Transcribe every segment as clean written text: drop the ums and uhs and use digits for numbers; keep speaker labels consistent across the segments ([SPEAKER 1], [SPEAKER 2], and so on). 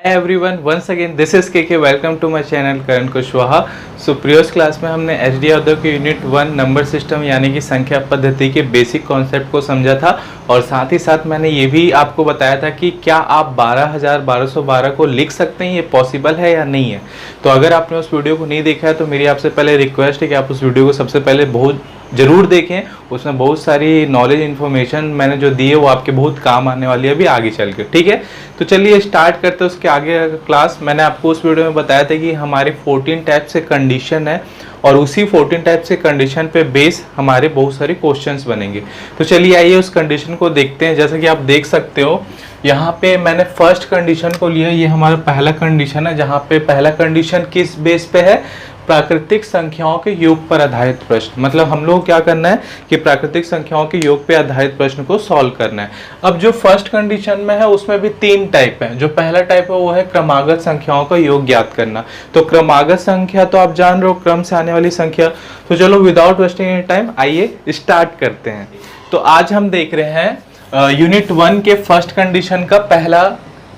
[SPEAKER 1] Hi everyone, once again this is KK. Welcome to my channel Karan Kushwaha. So previous class में हमने H D Yadav के unit 1 number system यानी कि संख्या पद्धति के बेसिक कॉन्सेप्ट को समझा था और साथ ही साथ मैंने ये भी आपको बताया था कि क्या आप 12,1212 को लिख सकते हैं, ये पॉसिबल है या नहीं है। तो अगर आपने उस वीडियो को नहीं देखा है तो मेरी आपसे पहले रिक्वेस्ट है कि आप उस वीडियो को सबसे पहले बहुत ज़रूर देखें। उसमें बहुत सारी नॉलेज इन्फॉर्मेशन मैंने जो दी है वो आपके बहुत काम आने वाली है अभी आगे चल के। ठीक है, तो चलिए स्टार्ट करते हैं उसके आगे का क्लास। मैंने आपको उस वीडियो में बताया था कि हमारे 14 टाइप से कंडीशन है और उसी 14 टाइप से कंडीशन पे बेस हमारे बहुत सारे क्वेश्चंस बनेंगे। तो चलिए आइए उस कंडीशन को देखते हैं। जैसा कि आप देख सकते हो यहाँ पे मैंने फर्स्ट कंडीशन को लिया, ये हमारा पहला कंडीशन है जहाँ पे पहला कंडीशन किस बेस पे है, प्राकृतिक संख्याओं के योग पर आधारित प्रश्न। मतलब हम लोग क्या करना है कि प्राकृतिक संख्याओं के योग पर आधारित प्रश्न को सॉल्व करना है। अब जो फर्स्ट कंडीशन में है उसमें भी 3 टाइप है। जो पहला टाइप है वो है क्रमागत संख्याओं का योग ज्ञात करना। तो क्रमागत संख्या तो आप जान रहे हो, क्रम से आने वाली संख्या। तो चलो विदाउट वेस्टिंग एनी टाइम आइए स्टार्ट करते हैं। तो आज हम देख रहे हैं यूनिट 1 के फर्स्ट कंडीशन का पहला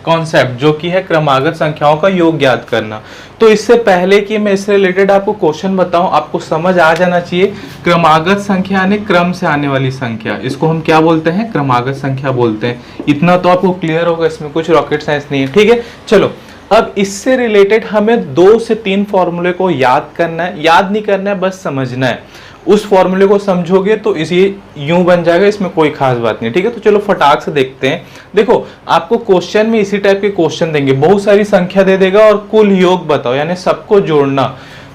[SPEAKER 1] कॉन्सेप्ट जो कि है क्रमागत संख्याओं का योग ज्ञात करना। तो इससे पहले कि मैं इससे रिलेटेड आपको क्वेश्चन बताऊं, आपको समझ आ जाना चाहिए क्रमागत संख्या यानी क्रम से आने वाली संख्या, इसको हम क्या बोलते हैं, क्रमागत संख्या बोलते हैं। इतना तो आपको क्लियर होगा, इसमें कुछ रॉकेट साइंस नहीं है। ठीक है, चलो अब इससे रिलेटेड हमें 2 से 3 फॉर्मूले को याद करना है। याद नहीं करना है, बस समझना है। उस फॉर्मूले को समझोगे तो इसी यूं बन जाएगा, इसमें कोई खास बात नहीं। ठीक है, तो चलो फटाक से देखते हैं। देखो आपको क्वेश्चन में इसी टाइप के क्वेश्चन देंगे, बहुत सारी संख्या दे देगा और कुल योग बताओ यानी सबको जोड़ना।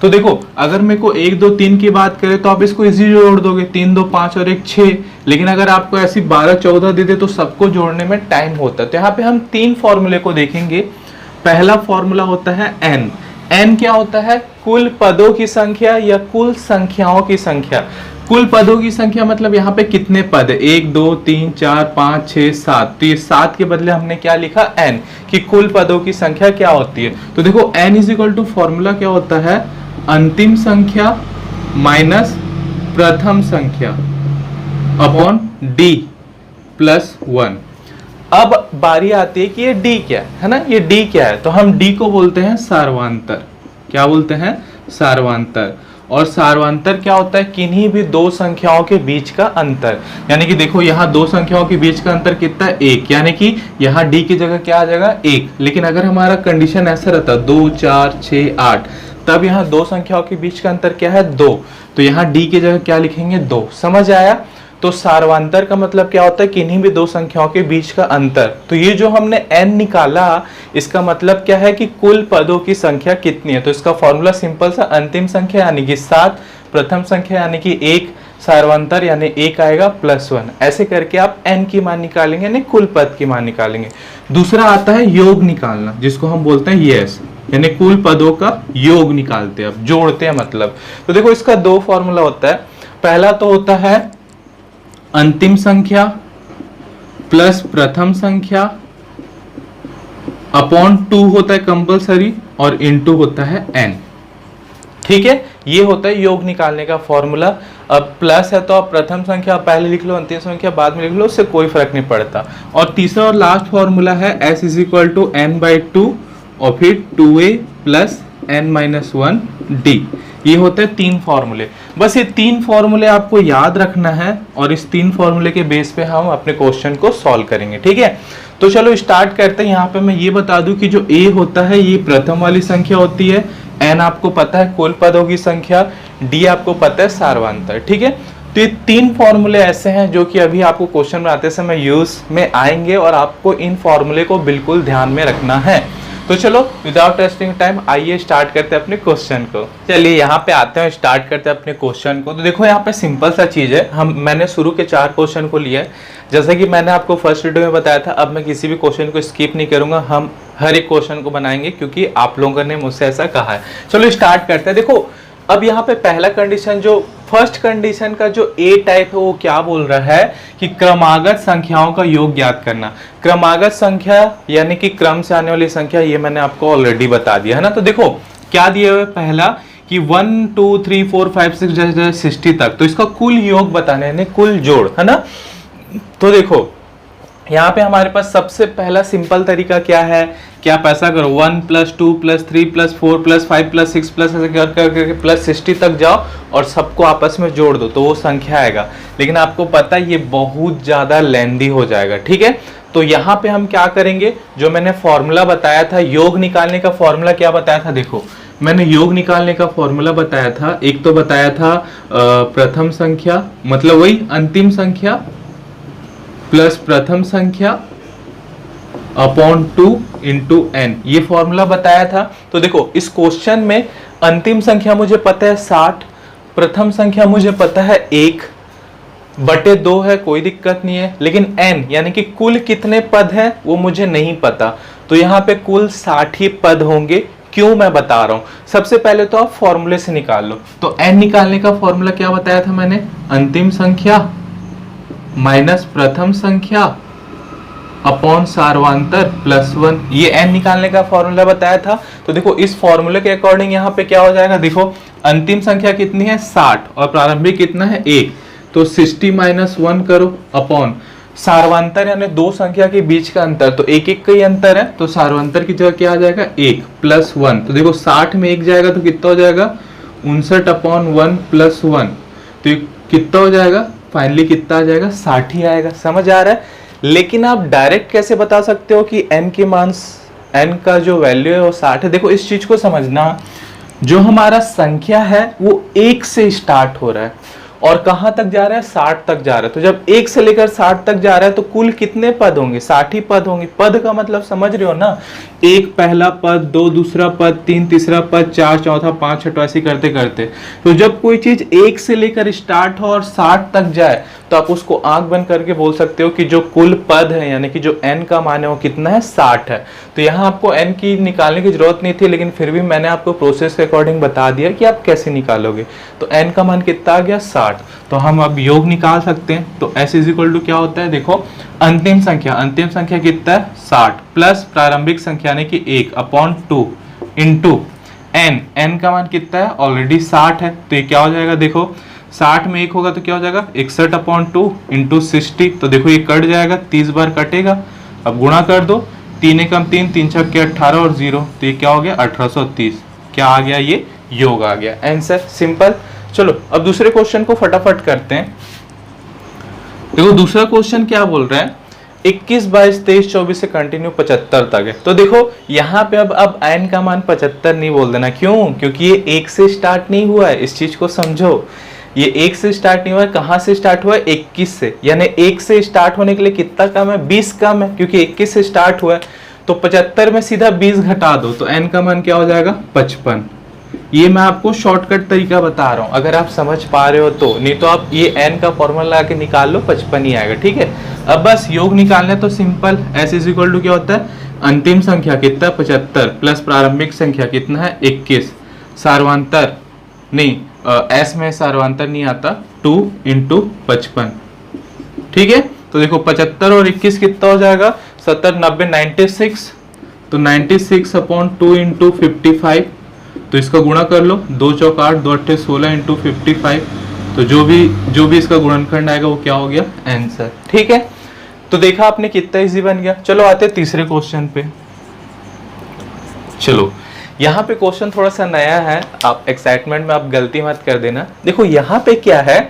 [SPEAKER 1] तो देखो अगर मेरे को 1 2 3 की बात करें तो आप इसको इजी जोड़ दोगे, 3 2 5 और 1 6। लेकिन अगर आपको ऐसी 12 14 दे दे तो सबको जोड़ने में टाइम होता है। तो यहाँ पे हम 3 फॉर्मूले को देखेंगे। पहला फॉर्मूला होता है एन। एन क्या होता है, कुल पदों की संख्या या कुल संख्याओं की संख्या। कुल पदों की संख्या मतलब यहाँ पे कितने पद है, 1 2 3 4 5 6 7। तो ये 7 के बदले हमने क्या लिखा, एन, कि कुल पदों की संख्या क्या होती है। तो देखो n is equal to formula क्या होता है, अंतिम संख्या माइनस प्रथम संख्या अपॉन डी प्लस 1। अब बारी आती है कि ये d क्या है ना, ये d क्या है। तो हम d को बोलते हैं सार्वंतर। क्या बोलते हैं, सार्वंतर। और सार्वंतर क्या होता है, किन्हीं भी 2 संख्याओं के बीच का अंतर। यानी कि देखो यहाँ 2 संख्याओं के बीच का अंतर कितना है, 1। यानी कि यहाँ d की जगह क्या आ जाएगा, 1। लेकिन अगर हमारा कंडीशन ऐसा रहता 2 4 6 8, तब यहाँ 2 संख्याओं के बीच का अंतर क्या है, 2। तो यहाँ d की जगह क्या लिखेंगे, 2। समझ आया। तो सार्वंतर का मतलब क्या होता है, किन्हीं भी 2 संख्याओं के बीच का अंतर। तो ये जो हमने n निकाला, इसका मतलब क्या है कि कुल पदों की संख्या कितनी है। तो इसका फॉर्मूला सिंपल सा, अंतिम संख्या यानी कि 7, प्रथम संख्या यानी कि 1, सार्वंतर यानी 1 आएगा प्लस 1। ऐसे करके आप n की मान निकालेंगे यानी कुल पद की मान निकालेंगे। दूसरा आता है योग निकालना, जिसको हम बोलते हैं यस, यानी कुल पदों का योग निकालते हैं, अब जोड़ते हैं मतलब। तो देखो इसका 2 फॉर्मूला होता है। पहला तो होता है अंतिम संख्या प्लस प्रथम संख्या अपॉन 2 होता है कंपलसरी और इनटू होता है n। ठीक है, ये होता है योग निकालने का फॉर्मूला। अब प्लस है तो आप प्रथम संख्या पहले लिख लो, अंतिम संख्या बाद में लिख लो, उससे कोई फर्क नहीं पड़ता। और तीसरा और लास्ट फॉर्मूला है s is equal to n/2 और फिर 2a प्लस n-1d। ये होते हैं 3 फॉर्मूले। बस ये 3 फॉर्मूले आपको याद रखना है और इस 3 फॉर्मूले के बेस पे हम अपने क्वेश्चन को सॉल्व करेंगे। ठीक है, तो चलो स्टार्ट करते हैं। यहाँ पे मैं ये बता दूं कि जो a होता है ये प्रथम वाली संख्या होती है, n आपको पता है कुल पदों की संख्या, d आपको पता है सार्वंतर। ठीक है, तो ये 3 फॉर्मूले ऐसे हैं जो कि अभी आपको क्वेश्चन बनाते समय यूज में आएंगे और आपको इन फॉर्मूले को बिल्कुल ध्यान में रखना है। तो चलो विदाउट वेस्टिंग टाइम आइए स्टार्ट करते हैं अपने क्वेश्चन को। चलिए यहाँ पे आते हैं, स्टार्ट करते हैं अपने क्वेश्चन को। तो देखो यहाँ पे सिंपल सा चीज है, मैंने शुरू के 4 क्वेश्चन को लिया है। जैसा कि मैंने आपको फर्स्ट वीडियो में बताया था, अब मैं किसी भी क्वेश्चन को स्किप नहीं करूंगा, हम हर एक क्वेश्चन को बनाएंगे क्योंकि आप लोगों ने मुझसे ऐसा कहा है। चलो स्टार्ट करते हैं। देखो अब यहाँ पे पहला कंडीशन, जो फर्स्ट कंडीशन का जो ए टाइप है वो क्या बोल रहा है कि क्रमागत संख्याओं का योग ज्ञात करना। क्रमागत संख्या यानी कि क्रम से आने वाली संख्या, ये मैंने आपको ऑलरेडी बता दिया है ना। तो देखो क्या दिया हुआ है, पहला कि 1 2 3 4 5 6 जैसे 60 तक, तो इसका कुल योग बताना है, कुल जोड़ है ना। तो देखो यहाँ पे हमारे पास सबसे पहला सिंपल तरीका क्या है कि आप ऐसा करो 1 + 2 + 3 + 4 + 5 + 6 प्लस ऐसे कर करके प्लस 60 तक जाओ और सबको आपस में जोड़ दो तो वो संख्या आएगा। लेकिन आपको पता है ये बहुत ज़्यादा लेंदी हो जाएगा, ठीक है। तो यहाँ पे हम क्या करेंगे, जो मैंने फॉर्मूला बताया था योग निकालने का, फॉर्मूला क्या बताया था, देखो मैंने योग निकालने का फॉर्मूला बताया था। एक तो बताया था प्रथम संख्या मतलब वही अंतिम संख्या प्लस प्रथम संख्या अपॉन 2 × n, ये फॉर्मूला बताया था। तो देखो इस क्वेश्चन में अंतिम संख्या मुझे पता है 60, प्रथम संख्या मुझे पता है 1/2 है, कोई दिक्कत नहीं है। लेकिन n यानी कि कुल कितने पद हैं वो मुझे नहीं पता, तो यहाँ पे कुल 60 ही पद होंगे। क्यों मैं बता रहा हूं, सबसे पहले तो आप फॉर्मूले से निकाल लो। तो n निकालने का फॉर्मूला क्या बताया था मैंने, अंतिम संख्या माइनस प्रथम संख्या अपॉन सार्वंतर +1, ये n निकालने का फॉर्मूला बताया था। तो देखो इस फॉर्मूले के अकॉर्डिंग यहाँ पे क्या हो जाएगा, देखो अंतिम संख्या कितनी है 60 और प्रारंभिक कितना है 1, तो 60 - 1 करो अपॉन सार्वंतर यानी दो संख्या के बीच का अंतर, तो 1 का ही अंतर है, तो सार्वंतर की जगह क्या आ जाएगा 1 + 1। तो देखो 60 में 1 जाएगा तो कितना हो जाएगा 59/1 + 1, तो कितना हो जाएगा फाइनली कितना आ जाएगा 60 ही आएगा। समझ आ रहा है। लेकिन आप डायरेक्ट कैसे बता सकते हो कि n के मान n का जो वैल्यू है वो 60 है। देखो इस चीज को समझना, जो हमारा संख्या है वो 1 से स्टार्ट हो रहा है और कहां तक जा रहा है 60 तक जा रहा है। तो जब 1 से लेकर 60 तक जा रहा है तो कुल कितने पद होंगे 60 ही पद होंगे। पद का मतलब समझ रहे हो ना, 1 पहला पद, 2 दूसरा पद, 3 तीसरा पद, 4 चौथा, 5 छठा ऐसे करते करते। तो जब कोई चीज 1 से लेकर स्टार्ट हो और 60 तक जाए तो आप उसको आंख बंद करके बोल सकते हो कि जो कुल पद है यानी कि जो n का मान है वो कितना है 60 है। तो यहाँ आपको n की निकालने की जरूरत नहीं थी, लेकिन फिर भी मैंने आपको प्रोसेस के अकॉर्डिंग बता दिया कि आप कैसे निकालोगे। तो n का मान कितना आ गया 60, तो हम अब योग निकाल सकते हैं। तो s = क्या होता है, देखो अंतिम संख्या कितना है 60 प्लस प्रारंभिक संख्या यानी कि 1/2 इंटू n का मान कितना है ऑलरेडी 60 है, तो ये क्या हो जाएगा, देखो 60 में 1 होगा तो क्या हो जाएगा 61/2 इंटू 60, तो देखो ये कट जाएगा 30 बार कटेगा। अब गुणा कर दो, 3 × 3 3 × 6 = 18 और 0, तो ये क्या हो गया 1830। क्या आ गया, ये योग आ गया आंसर, सिंपल। चलो अब दूसरे क्वेश्चन को फटाफट करते हैं। देखो दूसरा क्वेश्चन क्या बोल रहा है, 21 22 23 24 से कंटिन्यू 75 तक है। तो देखो यहाँ पे अब n का मान 75 नहीं बोल देना, क्यों, क्योंकि ये 1 से स्टार्ट नहीं हुआ है। इस चीज को समझो, ये 1 से स्टार्ट नहीं हुआ है, कहां से स्टार्ट हुआ है 21 से, यानी 1 से स्टार्ट होने के लिए कितना कम है 20 कम है, क्योंकि 21 से स्टार्ट हुआ है। तो 75 में सीधा 20 घटा दो तो n का मान क्या हो जाएगा 55। ये मैं आपको शॉर्टकट तरीका बता रहा हूं, अगर आप समझ पा रहे हो तो, नहीं तो आप ये n का फॉर्मूला लगा के निकाल लो 55 ही आएगा, ठीक है। अब बस योग निकालना है तो सिंपल, s = क्या होता है, अंतिम संख्या कितना 75 प्लस प्रारंभिक संख्या कितना है 21, सार्वंतर नहीं s में सार्वंतर नहीं आता 2 × 55, ठीक है। तो देखो 75 और 21 कितना हो जाएगा 70 90 96, तो 96/2 × 55, तो इसका गुणा कर लो, 2 चौक 8 2 8 16 × 55, तो जो भी इसका गुणनखंड आएगा वो क्या हो गया आंसर, ठीक है। तो देखा आपने कितना इजी बन गया। चलो आते हैं तीसरे क्वेश्चन पे। चलो यहाँ पे क्वेश्चन थोड़ा सा नया है, आप एक्साइटमेंट में आप गलती मत कर देना। देखो यहाँ पे क्या है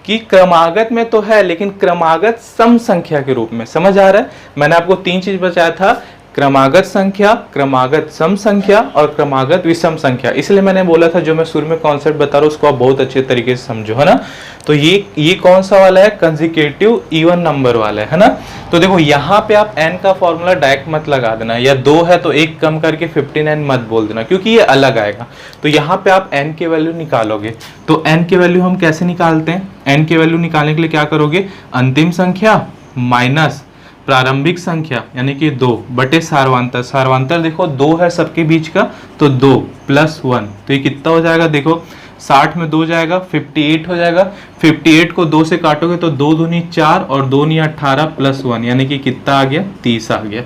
[SPEAKER 1] कि क्रमागत में तो है, लेकिन क्रमागत सम संख्या के रूप में, समझ आ रहा है। मैंने आपको 3 चीज बताया था, क्रमागत संख्या, क्रमागत सम संख्या और क्रमागत विषम संख्या। इसलिए मैंने बोला था जो मैं शुरू में कॉन्सेप्ट बता रहा हूँ उसको आप बहुत अच्छे तरीके से समझो, है ना। तो ये कौन सा वाला है, कंसेक्यूटिव इवन नंबर वाला है ना। तो देखो यहाँ पे आप n का फॉर्मूला डायरेक्ट मत लगा देना, या 2 है तो 1 कम करके 59 मत बोल देना, क्योंकि ये अलग आएगा। तो यहाँ पे आप n की वैल्यू निकालोगे, तो n की वैल्यू हम कैसे निकालते हैं, n की वैल्यू निकालने के लिए क्या करोगे, अंतिम संख्या माइनस प्रारंभिक संख्या यानी कि 2 बटे सार्वंतर, सार्वंतर देखो 2 है सबके बीच का, तो 2 + 1, तो ये कितना हो जाएगा, देखो 60 में 2 जाएगा 58 हो जाएगा। 58 को 2 से काटोगे तो 2 दूनी 4 और 2 × 18 + 1 यानी कि कितना आ गया 30 आ गया।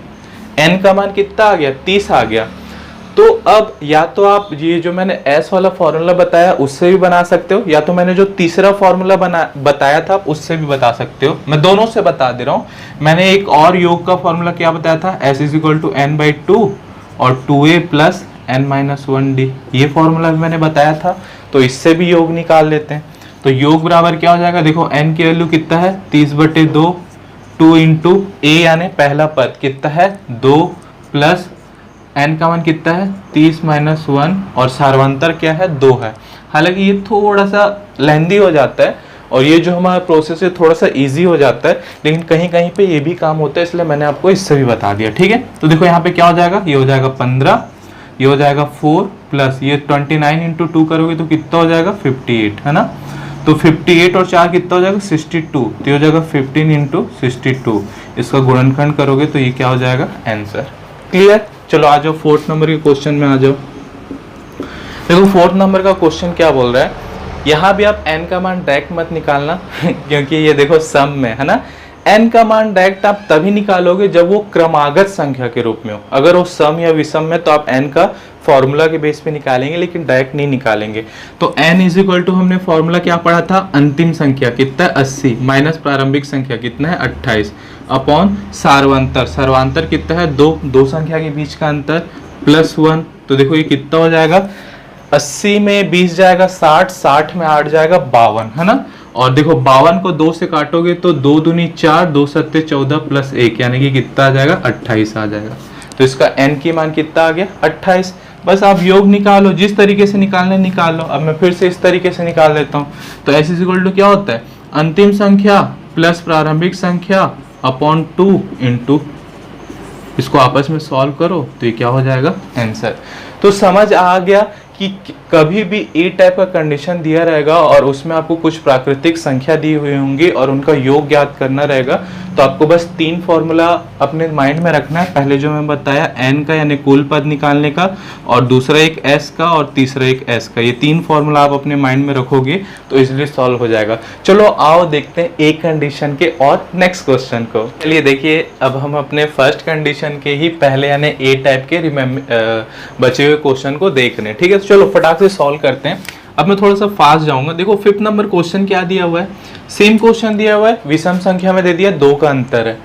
[SPEAKER 1] n का मान कितना आ गया 30 आ गया। तो अब या तो आप ये जो मैंने s वाला फॉर्मूला बताया उससे भी बना सकते हो, या तो मैंने जो तीसरा फॉर्मूला बताया था उससे भी बता सकते हो। मैं दोनों से बता दे रहा हूं। मैंने एक और योग का फॉर्मूला क्या बताया था, s is equal to n/2 और 2a प्लस n-1d, ये फॉर्मूला भी मैंने बताया था। तो इससे भी योग निकाल लेते हैं। तो योग बराबर क्या हो जाएगा, देखो n की वैल्यू कितना है 30/2, 2 इंटू a यानी पहला पद कितना है 2 प्लस n का मान कितना है 30 माइनस 1 और सार्वंतर क्या है 2 है। हालांकि ये थोड़ा सा लेंदी हो जाता है और ये जो हमारा प्रोसेस है थोड़ा सा इजी हो जाता है, लेकिन कहीं कहीं पे ये भी काम होता है, इसलिए मैंने आपको इससे भी बता दिया। ठीक है, तो देखो यहाँ पे क्या हो जाएगा, ये हो जाएगा 15, ये हो जाएगा 4 प्लस ये 29 इंटू 2 करोगे तो कितना हो जाएगा 58, है ना। तो 58 और 4 कितना हो जाएगा 62, तो ये हो जाएगा 15 इंटू 62। इसका गुणनखंड करोगे तो ये क्या हो जाएगा आंसर। क्लियर। चलो आ जाओ फोर्थ नंबर के क्वेश्चन में आ जाओ। देखो फोर्थ नंबर का क्वेश्चन क्या बोल रहा है, यहाँ भी आप n का मान डायरेक्ट मत निकालना क्योंकि ये देखो सम में है ना, n का मान डायरेक्ट आप तभी निकालोगे जब वो क्रमागत संख्या के रूप में हो। अगर वो सम या विषम में तो आप n का फॉर्मूला के बेस पे निकालेंगे, लेकिन डायरेक्ट नहीं निकालेंगे। तो n इज इक्वल टू हमने फॉर्मूला क्या पढ़ा था, अंतिम संख्या कितना है 80 माइनस प्रारंभिक संख्या कितना है 28 अपॉन सार्वंतर, सर्वांतर कितना है 2 संख्या के बीच का अंतर प्लस 1। तो देखो ये कितना हो जाएगा, 80 में 20 जाएगा 60, 60 में 8 जाएगा 52, है ना। और देखो 52 को 2 से काटोगे तो 2 दूनी 4, 2 सत्ते 14 प्लस 1 यानी कि कितना आ जाएगा 28 आ जाएगा। तो इसका n की मान कितना आ गया 28। बस आप योग निकालो, जिस तरीके से निकालना है निकाल लो। अब मैं फिर से इस तरीके से निकाल लेता हूँ। तो s इज इक्वल टू क्या होता है, अंतिम संख्या प्लस प्रारंभिक संख्या अपॉन 2 इंटू, इसको आपस में सॉल्व करो तो ये क्या हो जाएगा आंसर। तो समझ आ गया कि कभी भी ए टाइप का कंडीशन दिया रहेगा और उसमें आपको कुछ प्राकृतिक संख्या दी हुई होंगी और उनका योग ज्ञात करना रहेगा, तो आपको बस 3 फॉर्मूला अपने माइंड में रखना है। पहले जो मैं बताया n का यानी कुल पद निकालने का, और दूसरा एक s का और तीसरा एक s का, ये 3 फॉर्मूला आप अपने माइंड में रखोगे तो इजीली सॉल्व हो जाएगा। चलो आओ देखते हैं एक कंडीशन के और नेक्स्ट क्वेश्चन को। चलिए देखिए, अब हम अपने फर्स्ट कंडीशन के ही पहले यानी ए टाइप के बचे हुए क्वेश्चन को देख रहे हैं। ठीक है, चलो फटाक से सॉल्व करते हैं। अब मैं थोड़ा सा फास्ट जाऊंगा। देखो 5th नंबर क्वेश्चन क्या दिया हुआ है, सेम क्वेश्चन दिया हुआ है, विषम संख्या में दे दिया 2 का अंतर है।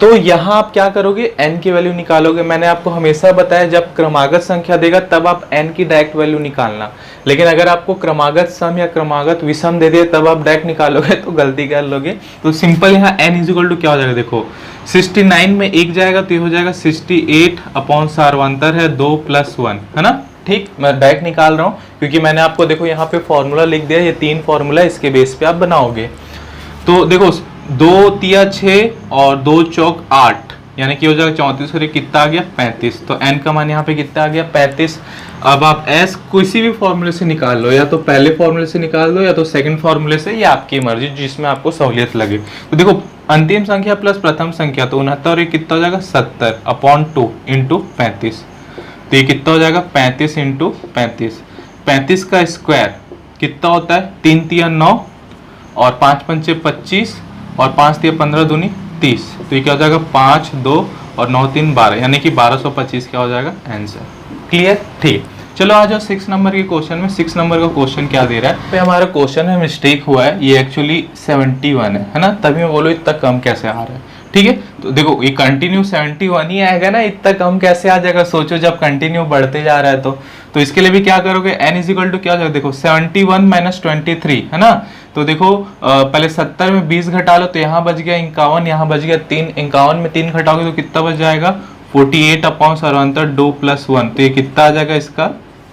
[SPEAKER 1] तो यहाँ आप क्या करोगे, n की वैल्यू निकालोगे। मैंने आपको हमेशा बताया जब क्रमागत संख्या देगा तब आप n की डायरेक्ट वैल्यू निकालना, लेकिन अगर आपको क्रमागत सम या क्रमागत विषम दे दिए तब आप डायरेक्ट निकालोगे तो गलती कर लोगे। तो सिंपल यहाँ n इज इक्वल टू क्या हो जाएगा, देखो 69 में 1 जाएगा तो ये हो जाएगा 68 अपॉन सार्वंतर है 2 प्लस 1, है ना। ठीक, मैं डायरेक्ट निकाल रहा हूँ क्योंकि मैंने आपको देखो यहाँ पे फॉर्मूला लिख दिया, ये 3 फॉर्मूला इसके बेस पे आप बनाओगे। तो देखो 2 तिया 6 और 2 चौक 8 यानी कि हो जाएगा 34 और ये कितना आ गया 35। तो n का मान यहाँ पे कितना आ गया 35। अब आप s किसी भी फॉर्मूले से निकाल लो, या तो पहले फॉर्मूले से निकाल लो या तो सेकंड फॉर्मूले से, या आपकी मर्जी जिसमें आपको सहूलियत लगे। तो देखो अंतिम संख्या प्लस प्रथम संख्या तो 69 और ये कितना हो जाएगा 70 अपॉन 2 इंटू 35। तो ये कितना हो जाएगा 35 इंटू 35। 35 का स्क्वायर कितना होता है 3 तिया 9 और 5 पंचे 25 और 5 तिया 15 दूनी 30। तो ये क्या हो जाएगा 5 2 और 9 3 12 यानी कि 1225 क्या हो जाएगा आंसर। क्लियर। ठीक, चलो आ जाओ 6 नंबर के क्वेश्चन में। 6 नंबर का क्वेश्चन क्या दे रहा है, पे हमारा क्वेश्चन में मिस्टेक हुआ है, ये एक्चुअली 71 है ना, तभी मैं बोलो इतना कम कैसे आ रहा है। ठीक है, तो देखो ये कंटिन्यू 71 ही आएगा ना, इतना कम कैसे आ जाएगा, सोचो जब कंटिन्यू बढ़ते जा रहा है तो इसके लिए भी क्या करोगे, n इज इक्वल टू क्या हो जाएगा, देखो 71 माइनस 23, है ना। तो देखो पहले 70 में 20 घटा लो तो यहाँ बच गया 51, यहाँ बच गया 3, 51 में 3 घटाओगे तो कितना बच जाएगा 48 अपॉन सर्वांतर 2 प्लस 1। तो ये कितना आ जाएगा, इसका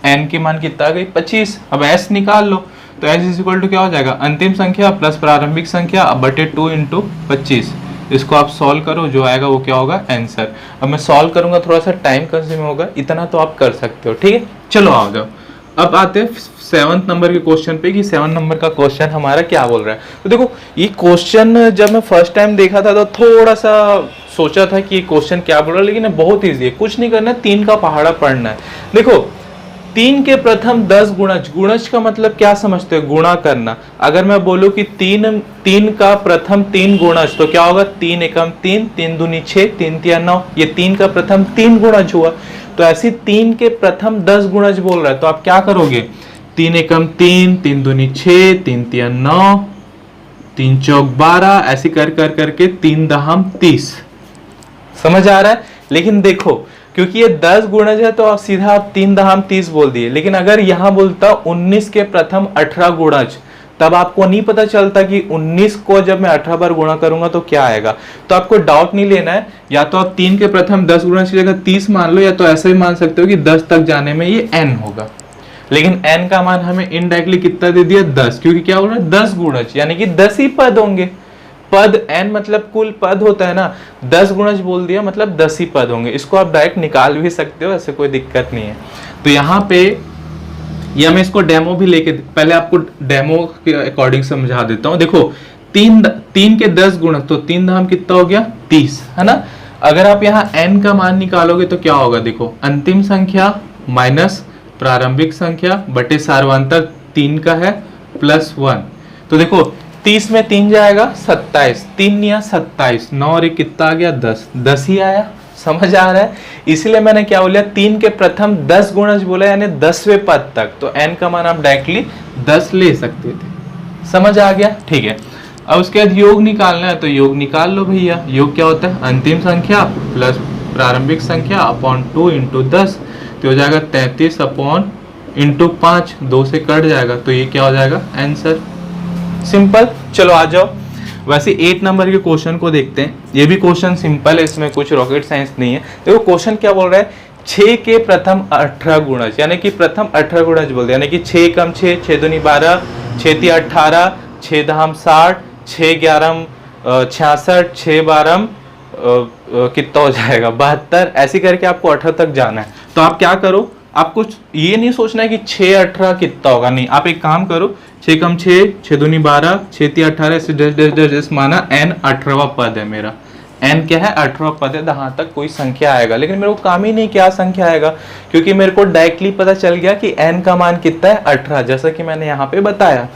[SPEAKER 1] n की मान कितना आ गई 25। अब s निकाल लो, तो s इज इक्वल टू क्या हो जाएगा, अंतिम संख्या प्लस प्रारंभिक संख्या बटे 2 इंटू 25। इसको आप सॉल्व करो, जो आएगा वो क्या होगा आंसर। अब मैं सॉल्व करूंगा, थोड़ा सा टाइम कंज्यूम होगा, इतना तो आप कर सकते हो। ठीक है, चलो आ जाओ। अब आते हैं 7th नंबर के क्वेश्चन पे कि 7 नंबर का क्वेश्चन हमारा क्या बोल रहा है। तो देखो ये क्वेश्चन जब मैं फर्स्ट टाइम देखा था तो थोड़ा सा सोचा था कि ये क्वेश्चन क्या बोल रहा है, लेकिन बहुत ईजी है, कुछ नहीं करना है, 3 का पहाड़ा पढ़ना है। देखो 3 के प्रथम 10 गुणज, गुणज का मतलब क्या समझते हो? गुणा करना। अगर मैं बोलूं कि 3 का प्रथम 3 गुणज तो क्या होगा? 3 एकम 3, 3 दूनी 6, 3 तिया 9, ये 3 का प्रथम 3 गुणज हुआ। तो ऐसे 3 के प्रथम 10 गुणज बोल रहा है, तो आप क्या करोगे? 3 एकम 3, 3 दूनी 6, 3 तिया 9, 3 चौक 12, ऐसे कर कर करके 3 दहम 30। समझ आ रहा है? लेकिन देखो, क्योंकि ये 10 गुणज है तो आप सीधा 3 दहम 30 बोल दिए। लेकिन अगर यहां बोलता 19 के प्रथम 18 गुणज, तब आपको नहीं पता चलता कि 19 को जब मैं 18 बार गुणा करूंगा तो क्या आएगा। तो आपको डाउट नहीं लेना है, या तो आप 3 के प्रथम 10 गुणज की जगह 30 मान लो, या तो ऐसा ही मान सकते हो कि 10 तक जाने में ये n होगा। लेकिन n का मान हमें इनडायरेक्टली कितना दे दिया? 10, क्योंकि क्या हो रहा है? 10 गुणज, यानी कि 10 ही पद होंगे। पद n मतलब कुल पद होता है ना, 10 गुणज बोल दिया मतलब 10 ही पद होंगे। इसको आप डायरेक्ट निकाल भी सकते हो, ऐसे कोई दिक्कत नहीं है। तो यहाँ पे या मैं इसको डेमो भी लेके, पहले आपको डेमो के अकॉर्डिंग समझा देता हूँ। देखो, 3 के 10 गुणज, तो 3 दाम कितना हो गया? 30, है ना। अगर आप यहाँ n का मान निकालोगे तो क्या होगा? देखो, अंतिम संख्या माइनस प्रारंभिक संख्या बटे सार्वंतर 3 का है प्लस 1। तो देखो, 30 में 3 जाएगा 27, 3 या 27, 9 और 1 कितना आ गया? 10, 10 ही आया। समझ आ रहा है? इसलिए मैंने क्या बोला? 3 के प्रथम 10 गुणज बोला, यानी 10वें पद तक। तो n का मान आप डायरेक्टली 10 ले सकते थे। समझ आ गया? ठीक है। अब उसके बाद योग निकालना है, तो योग निकाल लो भैया। योग क्या होता है? अंतिम संख्या प्लस प्रारंभिक संख्या अपॉन 2 इंटू 10, तो हो जाएगा 33 अपॉन इंटू 5, 2 से कट जाएगा, तो ये क्या हो जाएगा? आंसर। सिंपल। चलो आ जाओ, वैसे 8 नंबर के क्वेश्चन को देखते हैं। ये भी क्वेश्चन सिंपल है, इसमें कुछ रॉकेट साइंस नहीं है। देखो क्वेश्चन क्या बोल रहा है? 6 के प्रथम 18 गुणज, यानी कि प्रथम 18 गुणज बोल दिया, यानी कि 6 कम 6, 6 दूनी 12, 6 ती 18, 6 दहम 60, 6 ग्यारह 66, 6 12 कितना हो जाएगा? 72। ऐसे करके आपको 18 तक जाना है। तो आप क्या करो, आपको ये नहीं सोचना है कि 6 18 कितना होगा, नहीं। आप एक काम करो, 6 कम 6, 6 दूनी 12, 6 ती 18, ऐसे डैश डैश डैश डैश माना n 18वां पद है मेरा। n क्या है? 18वां पद है, यहाँ तक कोई संख्या आएगा। लेकिन मेरे को काम ही नहीं क्या संख्या आएगा, क्योंकि मेरे को डायरेक्टली पता चल गया कि n का मान कितना है? 18, जैसा कि मैंने यहाँ पे बताया।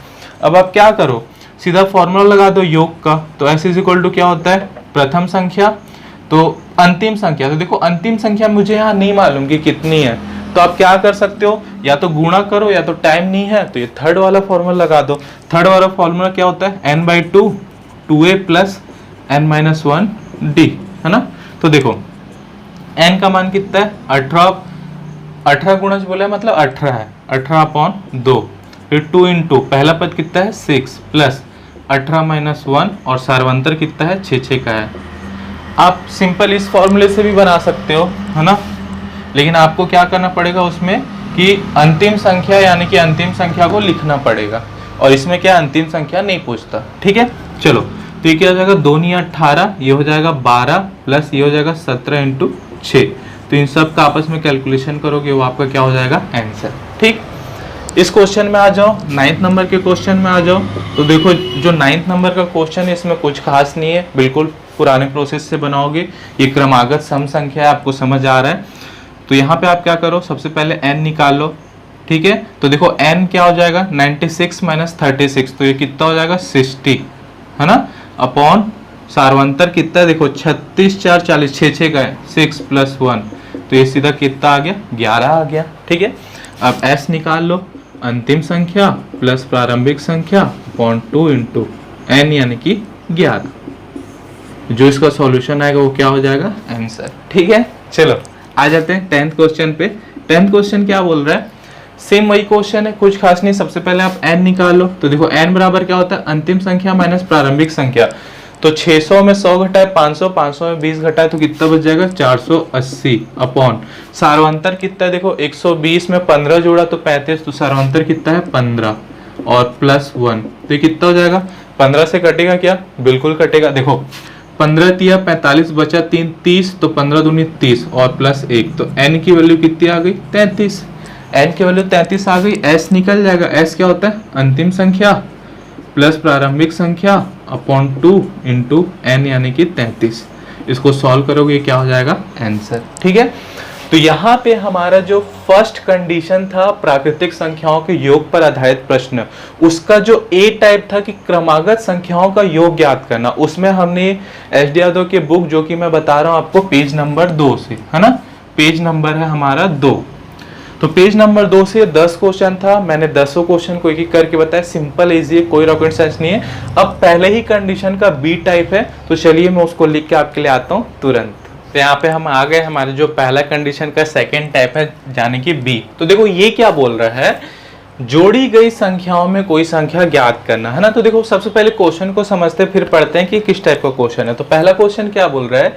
[SPEAKER 1] अब आप क्या करो, सीधा फॉर्मूला लगा दो योग का। तो s इज इक्वल टू क्या होता है? प्रथम संख्या तो अंतिम संख्या। तो देखो, अंतिम संख्या मुझे यहाँ नहीं मालूम कि कितनी है, तो आप क्या कर सकते हो? या तो गुणा करो, या तो टाइम नहीं है तो ये थर्ड वाला फॉर्मूला लगा दो। थर्ड वाला फॉर्मूला क्या होता है? n/2 2a plus n minus 1 d, है ना। तो देखो, n का मान कितना है? 18 गुणज बोला मतलब 18 है, 18 अपॉन 2, फिर 2 इंटू पहला पद कितना है? 6 प्लस 18 माइनस 1, और सार्वंतर कितना है? 6 का है। आप सिंपल इस फॉर्मूले से भी बना सकते हो, है ना। लेकिन आपको क्या करना पड़ेगा उसमें कि अंतिम संख्या, यानी कि अंतिम संख्या को लिखना पड़ेगा, और इसमें क्या अंतिम संख्या नहीं पूछता। ठीक है, चलो। तो ये क्या हो जाएगा? 2 × 18, ये हो जाएगा 12 प्लस ये हो जाएगा 17 इंटू 6। तो इन सब का आपस में कैलकुलेशन करोगे, वो आपका क्या हो जाएगा? आंसर। ठीक। इस क्वेश्चन में आ जाओ, 9th नंबर के क्वेश्चन में आ जाओ। तो देखो, जो 9th नंबर का क्वेश्चन है इसमें कुछ खास नहीं है, बिल्कुल पुराने प्रोसेस से बनाओगे। ये क्रमागत सम संख्या है, आपको समझ आ रहा है। तो यहाँ पे आप क्या करो, सबसे पहले n निकाल लो। ठीक है, तो देखो n क्या हो जाएगा? 96 माइनस 36, तो ये कितना हो जाएगा? 60, है ना। अपॉन सार्वंतर कितना है? देखो 36 4 40, 6 का है, 6 प्लस 1, तो ये सीधा कितना आ गया? 11 आ गया। ठीक है, अब s निकाल लो, अंतिम संख्या प्लस प्रारंभिक संख्या अपॉन 2 इंटू n, यानी कि 11। जो इसका सॉल्यूशन आएगा वो क्या हो जाएगा? आंसर। ठीक है, चलो आ जाते हैं 10th क्वेश्चन पे। 10th क्वेश्चन क्या बोल रहा है? सेम वही क्वेश्चन है, कुछ खास नहीं। सबसे पहले आप n निकाल लो। तो देखो n बराबर क्या होता है? अंतिम संख्या माइनस प्रारंभिक संख्या। तो 600 में 100 घटा है 500, 500 में 20 घटा है, तो कितना बच जाएगा? 480 अपॉन सार्वंतर कितना है? देखो 120 में 15 जोड़ा तो 35, तो सार्वंतर कितना है? 15 और प्लस 1, तो ये कितना हो जाएगा? 15 से कटेगा क्या? बिल्कुल कटेगा। देखो 15 तिया 45 बचा 3 30, तो 15 दूनी 30 और प्लस 1, तो n की वैल्यू कितनी आ गई? 33। n की वैल्यू 33 आ गई। s निकल जाएगा। s क्या होता है? अंतिम संख्या प्लस प्रारंभिक संख्या अपॉन 2 इंटू n, यानी कि 33। इसको सॉल्व करोगे क्या हो जाएगा? आंसर। ठीक है, तो यहाँ पे हमारा जो फर्स्ट कंडीशन था प्राकृतिक संख्याओं के योग पर आधारित प्रश्न, उसका जो ए टाइप था कि क्रमागत संख्याओं का योग ज्ञात करना, उसमें हमने एच डी यादव के बुक जो कि मैं बता रहा हूँ आपको पेज नंबर 2 से, है ना, पेज नंबर है हमारा 2। तो पेज नंबर 2 से 10 क्वेश्चन था, मैंने 10 क्वेश्चन को एक एक करके बताया, सिंपल इजी है, कोई रॉकेट साइंस नहीं है। अब पहले ही कंडीशन का बी टाइप है, तो चलिए मैं उसको लिख के आपके लिए आता हूँ तुरंत। तो यहाँ पे हम आ गए, हमारे जो पहला कंडीशन का सेकंड टाइप है यानी कि बी। तो देखो ये क्या बोल रहा है, जोड़ी गई संख्याओं में कोई संख्या ज्ञात करना, है ना। तो देखो सबसे पहले क्वेश्चन को समझते फिर पढ़ते हैं कि किस टाइप का क्वेश्चन है। तो पहला क्वेश्चन क्या बोल रहा है,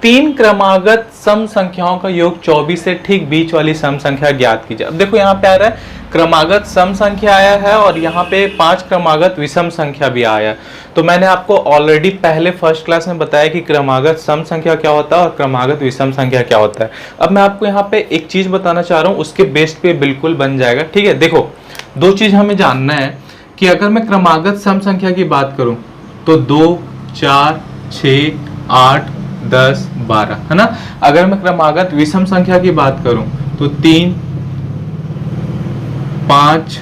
[SPEAKER 1] 3 क्रमागत सम संख्याओं का योग 24 से ठीक बीच वाली सम संख्या ज्ञात कीजिए। अब देखो यहाँ पे आ रहा है क्रमागत सम संख्या आया है और यहाँ पे 5 क्रमागत विषम संख्या भी आया है। तो मैंने आपको ऑलरेडी पहले फर्स्ट क्लास में बताया कि क्रमागत सम संख्या क्या होता है और क्रमागत विषम संख्या क्या होता है। अब मैं आपको यहाँ पे एक चीज बताना चाह रहा हूँ, उसके बेस पे बिल्कुल बन जाएगा, ठीक है। देखो दो चीज हमें जानना है कि अगर मैं क्रमागत सम संख्या की बात करूं तो 2, 4, 6, 8, 10, 12, है ना। अगर मैं क्रमागत विषम संख्या की बात करूं तो 3, 5,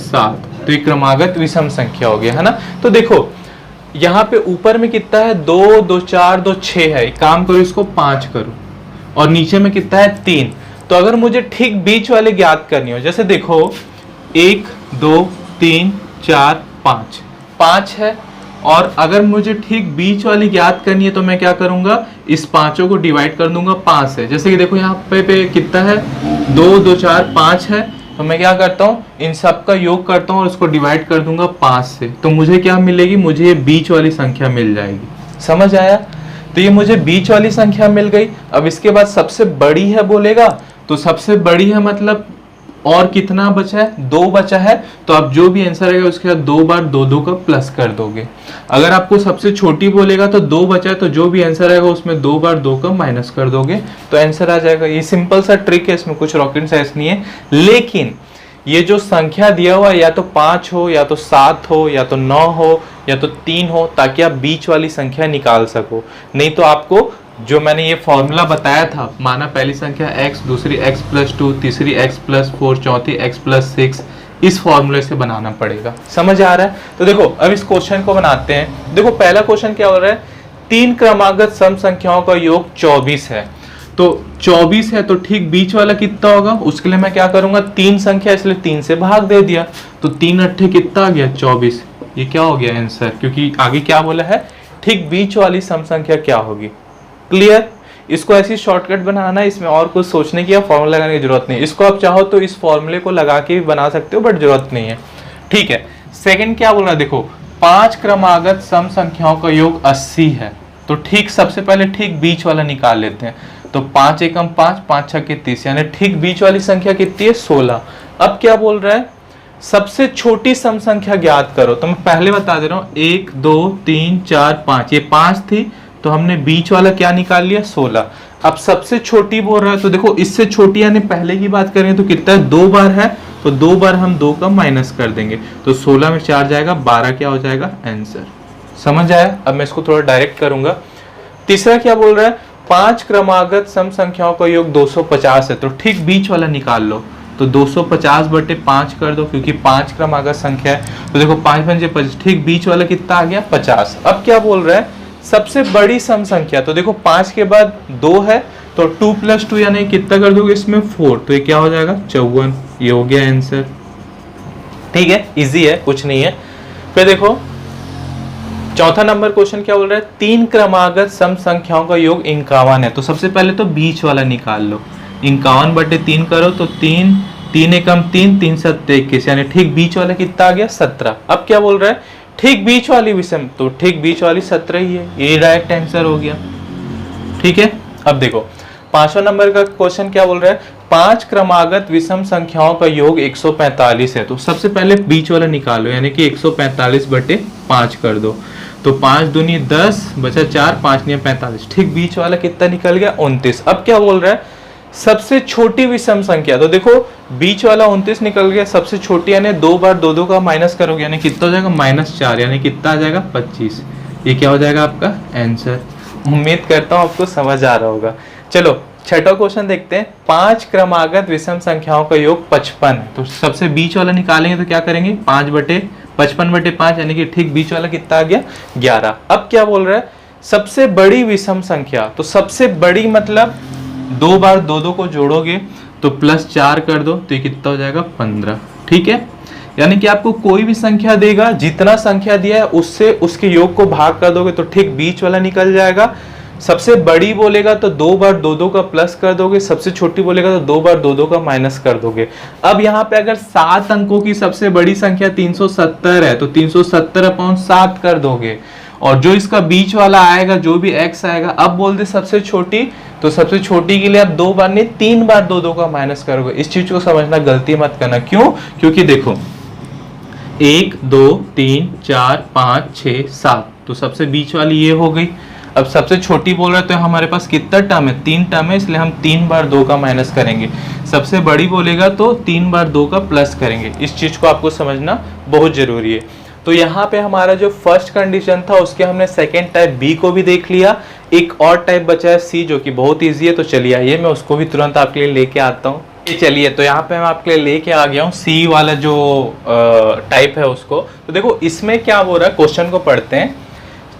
[SPEAKER 1] 7, तो ये क्रमागत विषम संख्या हो गया, है ना। तो देखो यहाँ पे ऊपर में कितना है, 2, 2, 4, 2, 6 है, एक काम करो इसको 5 करो, और नीचे में कितना है 3। तो अगर मुझे ठीक बीच वाले ज्ञात करनी हो, जैसे देखो 1, 2, 3, 4, 5, 5 है, और अगर मुझे ठीक बीच वाली ज्ञात करनी है तो मैं क्या करूंगा, इस पांचों को डिवाइड कर दूंगा 5 से। जैसे कि देखो यहाँ पे कितना है, 2, 2, 4, 5 है, तो मैं क्या करता हूँ, इन सब का योग करता हूँ और इसको डिवाइड कर दूंगा 5 से। तो मुझे क्या मिलेगी, मुझे ये बीच वाली संख्या मिल जाएगी। समझ आया। तो ये मुझे बीच वाली संख्या मिल गई। अब इसके बाद सबसे बड़ी है बोलेगा, तो सबसे बड़ी है मतलब और कितना बचा है, 2 बचा है। तो आप जो भी आंसर आएगा उसके बाद 2 बार 2 2 का प्लस कर दोगे। अगर आपको सबसे छोटी बोलेगा तो 2 बचा है, तो जो भी आंसर आएगा उसमें 2 बार 2 का माइनस कर दोगे तो आंसर आ जाएगा। ये सिंपल सा ट्रिक है, इसमें कुछ रॉकेट साइंस नहीं है। लेकिन ये जो संख्या दिया हुआ है, या तो 5 हो, या तो 7 हो, या तो 9 हो, या तो 3 हो, ताकि आप बीच वाली संख्या निकाल सको। नहीं तो आपको जो मैंने ये फॉर्मूला बताया था, माना पहली संख्या x, दूसरी x+2, तीसरी x+4, चौथी x+6, इस फॉर्मूले से बनाना पड़ेगा। समझ आ रहा है। तो देखो अब इस क्वेश्चन को बनाते हैं। देखो पहला क्वेश्चन क्या हो रहा है, 3 क्रमागत सम संख्याओं का योग 24 है। तो 24 है तो ठीक बीच वाला कितना होगा, उसके लिए मैं क्या करूंगा, 3 संख्या इसलिए 3 से भाग दे दिया, तो 3 अट्ठे कितना आ गया, 24। ये क्या हो गया आंसर, क्योंकि आगे क्या बोला है, ठीक बीच वाली सम संख्या क्या होगी। क्लियर। इसको ऐसी शॉर्टकट बनाना है, इसमें और कुछ सोचने की या फॉर्मूला लगाने की जरूरत नहीं। इसको आप चाहो तो इस फॉर्मूले को लगा के भी बना सकते हो, बट जरूरत नहीं है। ठीक है। सेकंड क्या बोल रहा है, देखो 5 क्रमागत सम संख्याओं का योग 80 है। तो ठीक सबसे पहले ठीक बीच वाला निकाल लेते हैं। तो 5 एकम 5, 5 छक्के 30, यानी ठीक बीच वाली संख्या कितनी है, 16। अब क्या बोल रहा है, सबसे छोटी सम संख्या ज्ञात करो। तो मैं पहले बता दे रहा हूं, 1, 2, 3, 4, 5, ये 5 थी, तो हमने बीच वाला क्या निकाल लिया, 16। अब सबसे छोटी बोल रहा है, तो देखो इससे छोटी यानी पहले की बात करें तो कितना है, 2 बार है, तो 2 बार हम 2 का माइनस कर देंगे, तो 16 में 4 जाएगा, 12 क्या हो जाएगा आंसर। समझ आया। अब मैं इसको थोड़ा डायरेक्ट करूंगा। तीसरा क्या बोल रहा है, 5 क्रमागत सम संख्याओं का योग 250 है। तो ठीक बीच वाला निकाल लो, तो 250/5 कर दो, क्योंकि 5 क्रमागत संख्या है। तो देखो 5 पंजे 25, ठीक बीच वाला कितना आ गया, 50। अब क्या बोल रहा है, सबसे बड़ी सम संख्या, तो देखो 5 के बाद 2 है, तो 2 + 2 यानी कितना कर दोगे इसमें, 4, तो ये क्या हो जाएगा, 54। ये हो गया आंसर। ठीक है, इजी है, कुछ नहीं है। फिर देखो चौथा नंबर क्वेश्चन क्या बोल रहा है, 3 क्रमागत सम संख्याओं का योग 51 है। तो सबसे पहले तो बीच वाला निकाल लो, 51/3 करो, तो 3, 3 एकम 3, 3 7 21, यानी ठीक बीच वाला कितना आ गया, 17। अब क्या बोल रहा है, ठीक बीच वाली विषम, तो ठीक बीच वाली 17 ही है, ये डायरेक्ट आंसर हो गया। ठीक है। अब देखो 5वां नंबर का क्वेश्चन क्या बोल रहा है, 5 क्रमागत विषम संख्याओं का योग 145 है। तो सबसे पहले बीच वाला निकालो, यानी कि 145/5 कर दो, तो 5 दूनी 10, बचा 4, 5 नहीं 45, ठीक बीच वाला कितना निकल गया, 29। अब क्या बोल रहा है, सबसे छोटी विषम संख्या, तो देखो बीच वाला 29 निकल गया, सबसे छोटी यानी 2 बार 2 2 का माइनस करोगे, यानी कितना हो जाएगा, -4, यानी कितना आ जाएगा, 25। ये क्या हो जाएगा आपका आंसर। उम्मीद करता हूं आपको समझ आ रहा होगा। चलो छठा क्वेश्चन देखते हैं, 5 क्रमागत विषम संख्याओं का योग 55 है। तो सबसे बीच वाला निकालेंगे तो क्या करेंगे, 55/5 यानी कि ठीक बीच वाला कितना आ गया, 11। अब क्या बोल रहा है, सबसे बड़ी विषम संख्या, तो सबसे बड़ी मतलब 2 बार 2 को जोड़ोगे तो +4 कर दो तो ये कितना हो जाएगा, 15। ठीक है, यानी कि आपको कोई भी संख्या देगा, जितना संख्या दिया है उससे उसके योग को भाग कर दोगे तो ठीक बीच वाला निकल जाएगा। सबसे बड़ी बोलेगा तो 2 बार 2 का प्लस कर दोगे, सबसे छोटी बोलेगा तो 2 बार 2 का माइनस कर दोगे। अब यहाँ पे अगर 7 अंकों की सबसे बड़ी संख्या 370 है तो 370/7 कर दोगे, और जो इसका बीच वाला आएगा, जो भी x आएगा, अब बोल दे सबसे छोटी, तो सबसे छोटी के लिए आप 2 बार नहीं 3 बार 2 का माइनस करोगे। इस चीज को समझना, गलती मत करना। क्यों? क्योंकि देखो 1 2 3 4 5 6 7, तो सबसे बीच वाली ये हो गई। अब सबसे छोटी बोल रहे हैं तो हमारे पास कितना टर्म है, 3 टर्म है, इसलिए हम 3 बार 2 का माइनस करेंगे। सबसे बड़ी बोलेगा तो 3 बार 2 का प्लस करेंगे। इस चीज को आपको समझना बहुत जरूरी है। तो यहाँ पे हमारा जो फर्स्ट कंडीशन था उसके हमने सेकेंड टाइप बी को भी देख लिया, एक और टाइप बचा है सी, जो कि बहुत ईजी है। तो चलिए आइए मैं उसको भी तुरंत आपके लिए लेके आता हूँ। चलिए, तो यहाँ पे मैं आपके लिए लेके आ गया हूँ सी वाला जो टाइप है उसको। तो देखो इसमें क्या हो रहा है, क्वेश्चन को पढ़ते हैं।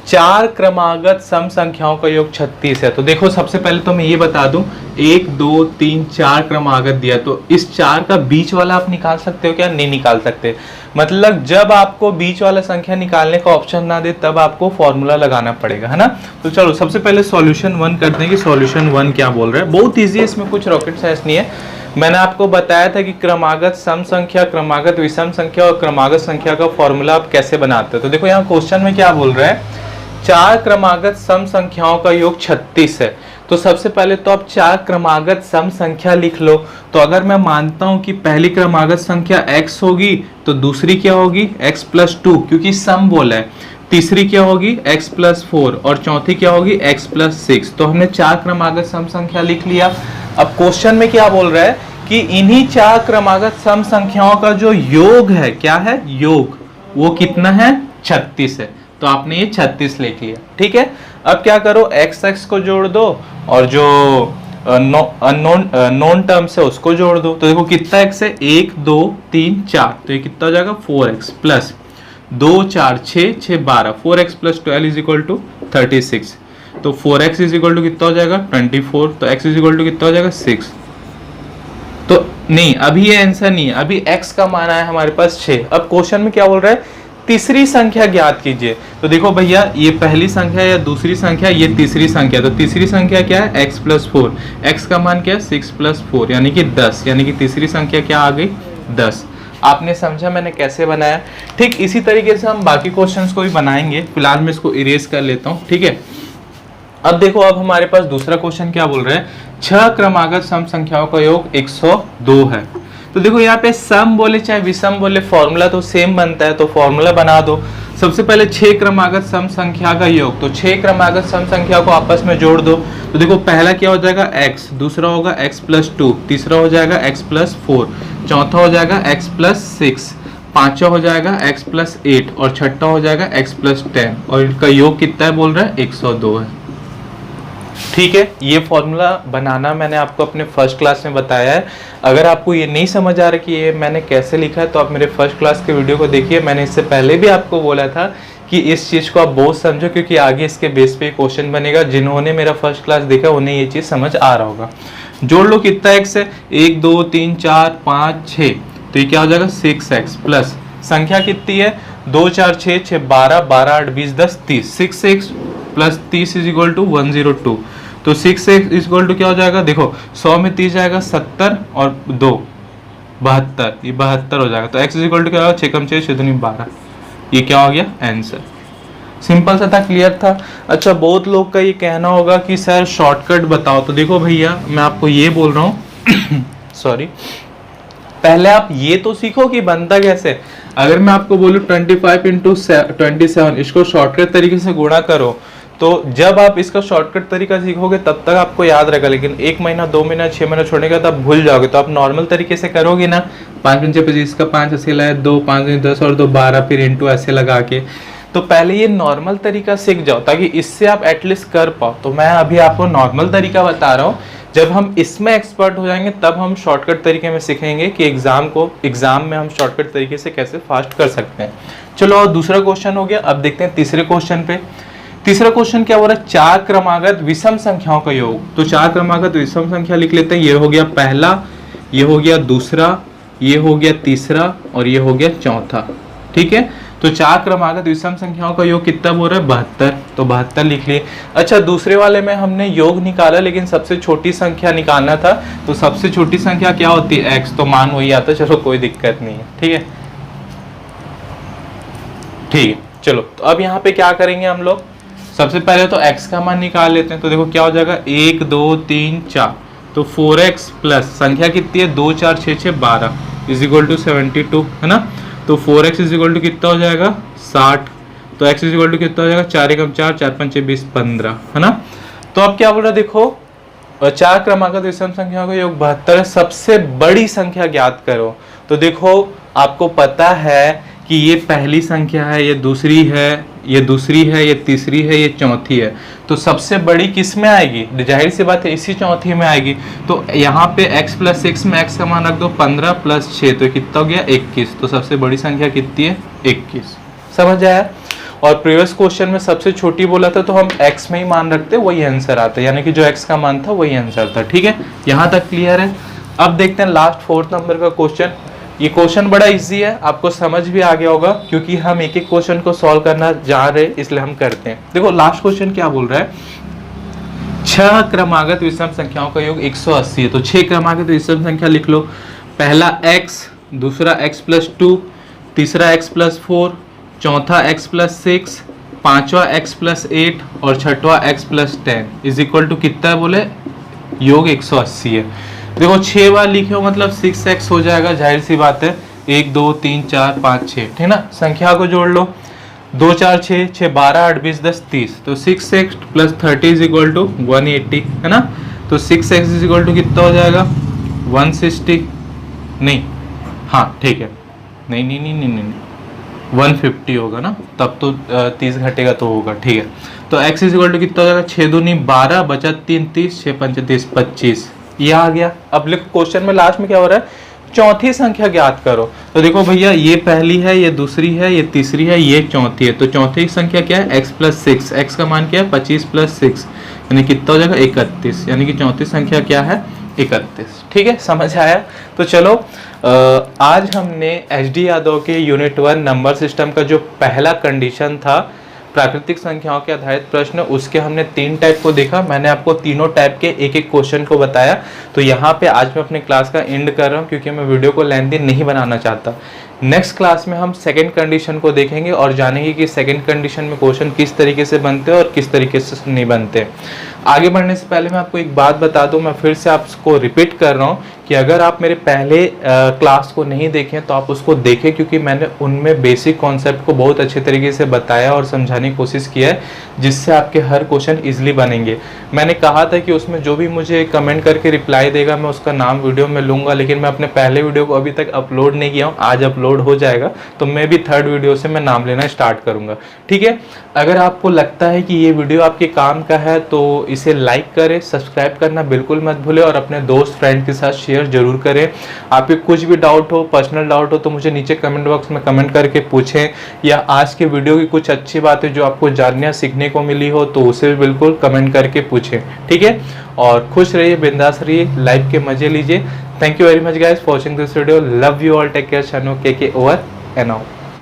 [SPEAKER 1] 4 क्रमागत सम संख्याओं का योग 36 है। तो देखो सबसे पहले तो मैं ये बता दूं, 1 2 3 4 क्रमागत दिया, तो इस 4 का बीच वाला आप निकाल सकते हो क्या? नहीं निकाल सकते। मतलब जब आपको बीच वाला संख्या निकालने का ऑप्शन ना दे तब आपको फॉर्मूला लगाना पड़ेगा, है ना। तो चलो सबसे पहले सॉल्यूशन 1 करते हैं कि सॉल्यूशन 1 क्या बोल रहा है। बहुत ईजी है, इसमें कुछ रॉकेट साइंस नहीं है। मैंने आपको बताया था कि क्रमागत सम संख्या, क्रमागत विषम संख्या और क्रमागत संख्या का फॉर्मूला आप कैसे बनाते हो। तो देखो यहाँ क्वेश्चन में क्या बोल रहा है, 4 क्रमागत सम संख्याओं का योग 36 है। तो सबसे पहले तो आप 4 क्रमागत सम संख्या लिख लो। तो अगर मैं मानता हूं कि पहली क्रमागत संख्या x होगी तो दूसरी क्या होगी, x+2, क्योंकि सम बोला है। तीसरी क्या होगी, x+4, और चौथी क्या होगी, x+6। तो हमने 4 क्रमागत सम संख्या लिख लिया। अब क्वेश्चन में क्या बोल रहा है कि इन्हीं 4 क्रमागत सम संख्याओं का जो योग है, क्या है, योग, वो कितना है, 36 है। तो आपने ये 36 लिख लिया। ठीक है, अब क्या करो, x को जोड़ दो और जो नॉन टर्म है उसको जोड़ दो। तो देखो कितना x है, 1 2 3 4, तो ये कितना हो जाएगा, 4x प्लस 2 4 6 6 12, 4x + 12 = 36। तो 4x = कितना हो जाएगा, 24। तो x = कितना हो जाएगा, 6। तो नहीं, अभी ये आंसर नहीं है, अभी x का मान आया हमारे पास 6। अब क्वेश्चन में क्या बोल रहा है, तीसरी संख्या ज्ञात कीजिए। तो देखो भैया, ये पहली संख्या या दूसरी संख्या, ये तीसरी संख्या। तो तीसरी संख्या क्या है, x+4। x का मान क्या है, 6 + 4 यानी कि 10, यानी कि तीसरी संख्या क्या आ गई, 10। आपने समझा मैंने कैसे बनाया। ठीक इसी तरीके से हम बाकी क्वेश्चंस को भी बनाएंगे। फिलहाल मैं इसको इरेज कर लेता हूँ। ठीक है, अब देखो, अब हमारे पास दूसरा क्वेश्चन क्या बोल रहा है, 6 क्रमागत सम संख्याओं का योग 102 है। तो देखो यहाँ पे सम बोले चाहे विषम बोले, फॉर्मूला तो सेम बनता है। तो फॉर्मूला बना दो। सबसे पहले 6 क्रमागत सम संख्या का योग, तो 6 क्रमागत सम संख्या को आपस में जोड़ दो। तो देखो पहला क्या हो जाएगा, x, दूसरा होगा x+2, तीसरा हो जाएगा x+4, चौथा हो जाएगा x+6, पांचवा हो जाएगा x+8 और छठा हो जाएगा x+10, और इनका योग कितना है बोल रहा है, 102 है। ठीक है, ये फॉर्मूला बनाना मैंने आपको अपने फर्स्ट क्लास में बताया है। अगर आपको ये नहीं समझ आ रहा कि ये मैंने कैसे लिखा है तो आप मेरे फर्स्ट क्लास के वीडियो को देखिए। मैंने इससे पहले भी आपको बोला था कि इस चीज़ को आप बहुत समझो, क्योंकि आगे इसके बेस पे क्वेश्चन बनेगा। जिन्होंने मेरा फर्स्ट क्लास देखा उन्हें ये चीज़ समझ आ रहा होगा। जोड़ लो कितना x है, 1 2 3 4 5 6, तो ये क्या हो जाएगा, 6x प्लस संख्या कितनी है, 2 4 6 6 12 12 8 20 10 30, 6x प्लस 30 = 102। तो 6x = क्या हो जाएगा, देखो 100 में 30 जाएगा 70 और 2 72, ये 72 हो जाएगा। तो x = क्या होगा, 6 × 6 = 12। ये क्या हो गया, आंसर। सिंपल सा था, क्लियर था। अच्छा, बहुत लोग का ये कहना होगा कि सर शॉर्टकट बताओ। तो देखो भैया, मैं आपको ये बोल रहा हूँ सॉरी, पहले आप ये तो सीखो कि बनता कैसे। अगर मैं आपको बोलूँ 25 × 27, इसको शॉर्टकट तरीके से गुणा करो, तो जब आप इसका शॉर्टकट तरीका सीखोगे तब तक आपको याद रहेगा। लेकिन 1 महीना 2 महीना 6 महीना छोड़ने का तब भूल जाओगे। तो आप नॉर्मल तरीके से करोगे ना, 5 × 6 25 का 5 ऐसे लाए, 2 5 × 10 और 2 12, फिर इंटू ऐसे लगा के। तो पहले ये नॉर्मल तरीका सीख जाओ ताकि इससे आप एटलीस्ट कर पाओ। तो मैं अभी आपको नॉर्मल तरीका बता रहा हूँ। जब हम इसमें एक्सपर्ट हो जाएंगे तब हम शॉर्टकट तरीके में सीखेंगे कि एग्जाम में हम शॉर्टकट तरीके से कैसे फास्ट कर सकते हैं। चलो और दूसरा क्वेश्चन हो गया। अब देखते हैं तीसरे क्वेश्चन पे। तीसरा क्वेश्चन क्या हो रहा है, चार क्रमागत विषम संख्याओं का योग। तो चार क्रमागत विषम संख्या लिख लेते हैं। ये हो गया पहला, ये हो गया दूसरा, ये हो गया तीसरा और ये हो गया चौथा। ठीक है, तो चार क्रमागत विषम संख्याओं का योग कितना हो रहा है, 72। तो 72 लिख लिए। अच्छा, दूसरे वाले में हमने योग निकाला लेकिन सबसे छोटी संख्या निकालना था। तो सबसे छोटी संख्या क्या होती है, x। तो मान वही आता है, चलो कोई दिक्कत नहीं है। ठीक है, ठीक है। चलो तो अब यहाँ पे क्या करेंगे हम लोग, सबसे पहले तो x का मान निकाल लेते हैं। तो देखो क्या हो जाएगा, 1 2 3 4। तो 4x प्लस संख्या कितनी है, 2 4 6 6 12 इज इक्वल टू 72, है ना। तो 4x इज इक्वल टू कितना हो जाएगा, 60। तो x इज इक्वल टू कितना हो जाएगा, 4 एकम 4 4 5 20 15, है ना। तो अब क्या बोल रहा है, देखो चार क्रमागत विषम संख्याओं का योग 72 है। सबसे बड़ी संख्या ज्ञात करो। तो देखो आपको पता है कि ये पहली संख्या है, ये दूसरी है, ये दूसरी है, ये तीसरी है, ये चौथी है। तो सबसे बड़ी किस में आएगी, जाहिर सी बात है इसी चौथी में आएगी। तो यहाँ पे x प्लस 6 में x का मान रख दो, 15 प्लस 6 तो कितना हो गया, 21। तो सबसे बड़ी संख्या कितनी है, 21। समझ आया। और प्रीवियस क्वेश्चन में सबसे छोटी बोला था तो हम x में ही मान रखते, वही आंसर आता, यानी कि जो x का मान था वही आंसर था। ठीक है, यहाँ तक क्लियर है। अब देखते हैं लास्ट 4th नंबर का क्वेश्चन। ये क्वेश्चन बड़ा इजी है, आपको समझ भी आ गया होगा क्योंकि हम एक एक क्वेश्चन को सॉल्व करना जा रहे हैं, इसलिए हम करते हैं। देखो लास्ट क्वेश्चन क्या बोल रहा है, 6 क्रमागत विषम संख्याओं का योग 180 है। तो 6 क्रमागत विषम संख्या लिख लो। पहला x, दूसरा x प्लस 2, तीसरा x प्लस 4, चौथा x प्लस 6, पांचवा x प्लस 8 और छठवा x plus 10 is equal to कितना है, बोले योग 180 है। देखो 6 बार लिखे हो मतलब 6x हो जाएगा, जाहिर सी बात है। 1 2 3 4 5 6, ठीक ना। संख्या को जोड़ लो, 2 4 6 6 12 8 20 10 30। तो 6x plus 30 is equal to 180, है ना। तो 6x इज इक्वल टू कितना हो जाएगा, 160 नहीं, हाँ ठीक है, नहीं नहीं नहीं नहीं नहीं 150 होगा ना, तब तो 30 घटेगा तो होगा। ठीक है, तो x इज इक्वल टू कितना हो जाएगा, 6 दूनी 12 बचा 3 30 6 5 30 25, ये आ गया। अब लिखो क्वेश्चन में लास्ट में क्या हो रहा है, चौथी संख्या ज्ञात करो। तो देखो भैया ये पहली है, ये दूसरी है, ये तीसरी है, ये चौथी है। तो चौथी संख्या क्या है, x प्लस 6। x का मान क्या है, 25 प्लस 6 यानी कितना हो जाएगा, 31। यानी कि चौथी संख्या क्या है, 31। ठीक है, समझ आया। तो चलो आज हमने एच.डी. यादव के यूनिट 1 नंबर सिस्टम का जो पहला कंडीशन था प्राकृतिक संख्याओं के आधारित प्रश्न, उसके हमने 3 टाइप को देखा। मैंने आपको तीनों टाइप के एक एक क्वेश्चन को बताया। तो यहाँ पे आज मैं अपने क्लास का एंड कर रहा हूँ क्योंकि मैं वीडियो को लेंथी नहीं बनाना चाहता। नेक्स्ट क्लास में हम सेकंड कंडीशन को देखेंगे और जानेंगे कि सेकंड कंडीशन में क्वेश्चन किस तरीके से बनते हैं और किस तरीके से नहीं बनते। आगे बढ़ने से पहले मैं आपको एक बात बता दूं, मैं फिर से आपको रिपीट कर रहा हूं कि अगर आप मेरे पहले क्लास को नहीं देखें तो आप उसको देखें, क्योंकि मैंने उनमें बेसिक कॉन्सेप्ट को बहुत अच्छे तरीके से बताया और समझाने की कोशिश किया है, जिससे आपके हर क्वेश्चन ईजिली बनेंगे। मैंने कहा था कि उसमें जो भी मुझे कमेंट करके रिप्लाई देगा मैं उसका नाम वीडियो में लूँगा, लेकिन मैं अपने पहले वीडियो को अभी तक अपलोड नहीं किया हूँ। आज अपलोड हो जाएगा तो मैं भी 3rd वीडियो से मैं नाम लेना स्टार्ट करूँगा। ठीक है, अगर आपको लगता है कि ये वीडियो आपके काम का है तो इसे लाइक करें, सब्सक्राइब करना बिल्कुल मत भूलें और अपने दोस्त फ्रेंड के साथ शेयर जरूर करें। आपके कुछ भी डाउट हो, पर्सनल डाउट हो तो मुझे नीचे कमेंट बॉक्स में कमेंट करके पूछें, या आज के वीडियो की कुछ अच्छी बातें जो आपको जानने या सीखने को मिली हो तो उसे भी बिल्कुल कमेंट करके पूछें। ठीक है, और खुश रहिए, बिंदास रहिए, लाइफ के मजे लीजिए। Thank you very much guys for watching this video. Love you all, take care, Shano के ओवर एंड आउट।